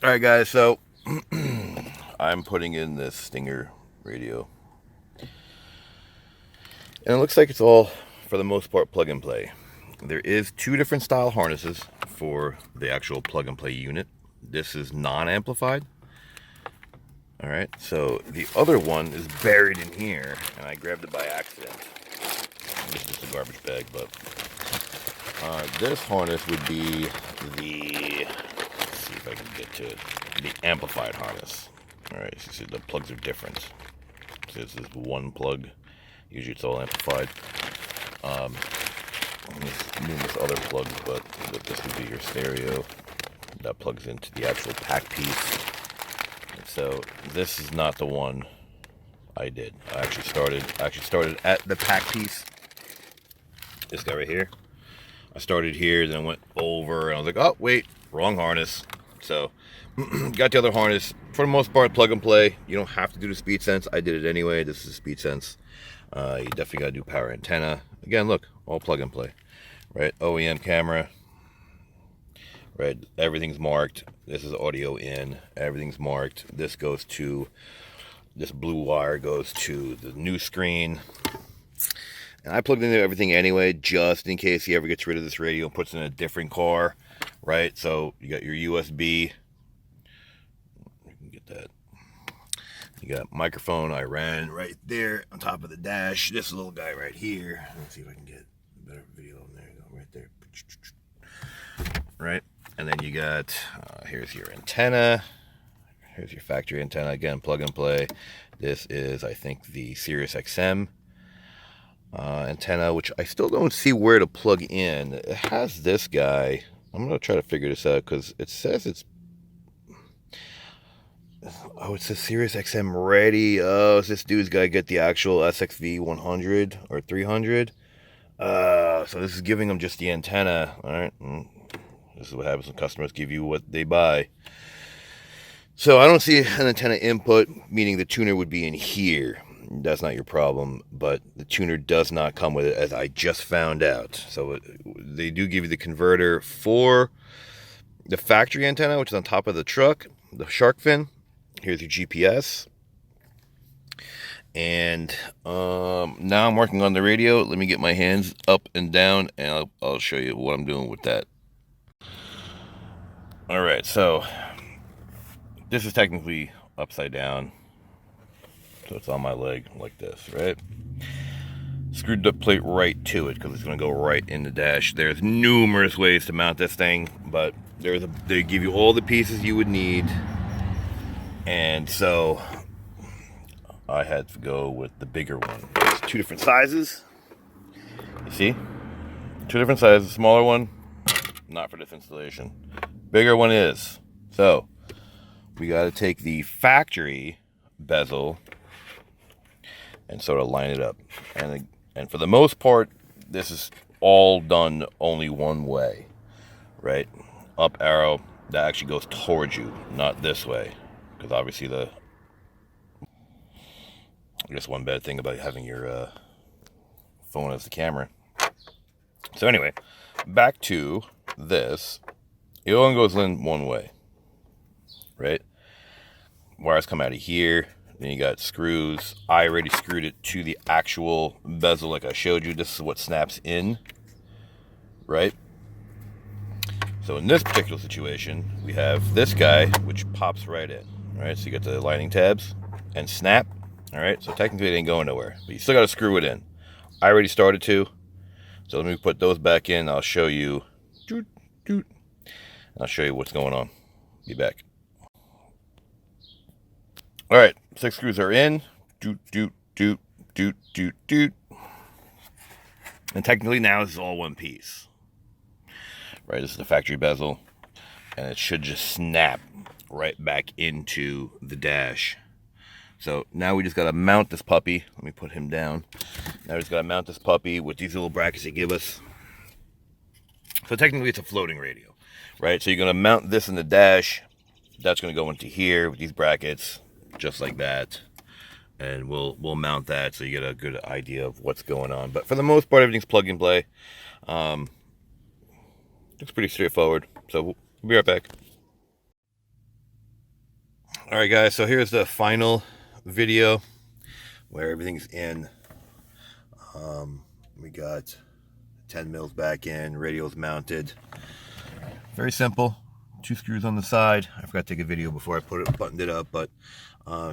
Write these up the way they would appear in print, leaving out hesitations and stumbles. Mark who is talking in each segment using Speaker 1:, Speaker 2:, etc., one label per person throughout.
Speaker 1: Alright guys, so I'm putting in this Stinger radio. And it looks like it's all, for the most part, plug and play. There is two different style harnesses for the actual plug and play unit. This is non-amplified. Alright, so the other one is buried in here, and I grabbed it by accident. This is just a garbage bag, but this harness would be the, let's see if I can get to it, the amplified harness. Alright, so you see the plugs are different. So this is one plug, usually it's all amplified. There's numerous other plugs, but this would be your stereo. That plugs into the actual pack piece. And so this is not the one I did. I actually started at the pack piece. This guy right here. I started here, then I went over, and I was like, oh, wait, wrong harness. So, got the other harness. For the most part, plug and play. You don't have to do the speed sense. I did it anyway. This is speed sense. You definitely got to do power antenna. Again, look, all plug and play. Right, OEM camera. Right, everything's marked. This is audio in. Everything's marked. This blue wire goes to the new screen. And I plugged into everything anyway, just in case he ever gets rid of this radio and puts it in a different car, right? So you got your USB. You can get that. You got microphone. I ran right there on top of the dash. This little guy right here. Let's see if I can get a better video on there. Go right there. Right, and then you got here's your antenna. Here's your factory antenna. Again, plug and play. This is, I think, the SiriusXM antenna, which I still don't see where to plug in. It has this guy. I'm gonna try to figure this out because it says it's, oh, it says SiriusXM ready. Oh, this dude's gotta get the actual SXV 100 or 300. So this is giving them just the antenna. All right, this is what happens when customers give you what they buy. So I don't see an antenna input, meaning the tuner would be in here. That's not your problem, but the tuner does not come with it, as I just found out. So they do give you the converter for the factory antenna, which is on top of the truck, the shark fin. Here's your GPS. And now I'm working on the radio. Let me get my hands up and down, and I'll show you what I'm doing with that. All right, so this is technically upside down. So it's on my leg like this, right? Screwed the plate right to it because it's going to go right in the dash. There's numerous ways to mount this thing, but they give you all the pieces you would need. And so I had to go with the bigger one. It's two different sizes. You see? Two different sizes. Smaller one, not for this installation. Bigger one is. So we got to take the factory bezel and sort of line it up. And for the most part, this is all done only one way, right? Up arrow, that actually goes towards you, not this way. Because obviously I guess one bad thing about having your phone as the camera. So anyway, back to this. It only goes in one way, right? Wires come out of here. Then you got screws. I already screwed it to the actual bezel like I showed you. This is what snaps in, right? So in this particular situation, we have this guy, which pops right in, right? So you got the lining tabs and snap, all right? So technically it ain't going nowhere, but you still got to screw it in. I already started to. So let me put those back in. I'll show you. I'll show you what's going on. Be back. All right, 6 screws are in. And technically now this is all one piece. Right, this is the factory bezel. And it should just snap right back into the dash. So now we just got to mount this puppy. Let me put him down. Now we just got to mount this puppy with these little brackets they give us. So technically it's a floating radio, right? So you're going to mount this in the dash. That's going to go into here with these brackets, just like that. And we'll mount that so you get a good idea of what's going on. But for the most part, everything's plug and play. It's pretty straightforward. So we'll be right back. All right, guys, so here's the final video where everything's in. We got 10 mils back in, radio's mounted. Very simple. 2 screws on the side. I forgot to take a video before I buttoned it up, but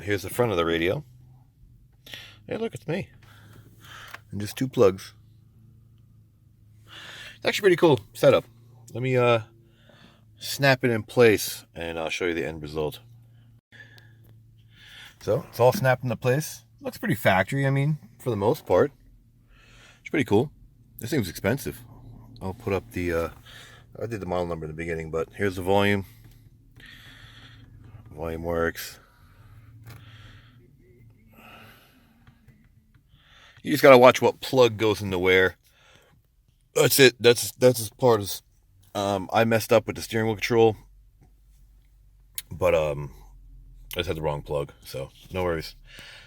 Speaker 1: here's the front of the radio. Hey, look, it's me. And just 2 plugs. It's actually pretty cool setup. Let me snap it in place and I'll show you the end result. So it's all snapped into place. Looks pretty factory, I mean, for the most part. It's pretty cool. This thing was expensive. I'll put up the, I did the model number in the beginning, but here's the volume. Volume works. You just gotta watch what plug goes into where. That's it. That's as part as I messed up with the steering wheel control, but I just had the wrong plug, so no worries.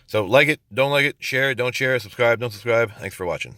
Speaker 1: So like it, don't like it, share it, don't share, subscribe, don't subscribe. Thanks for watching.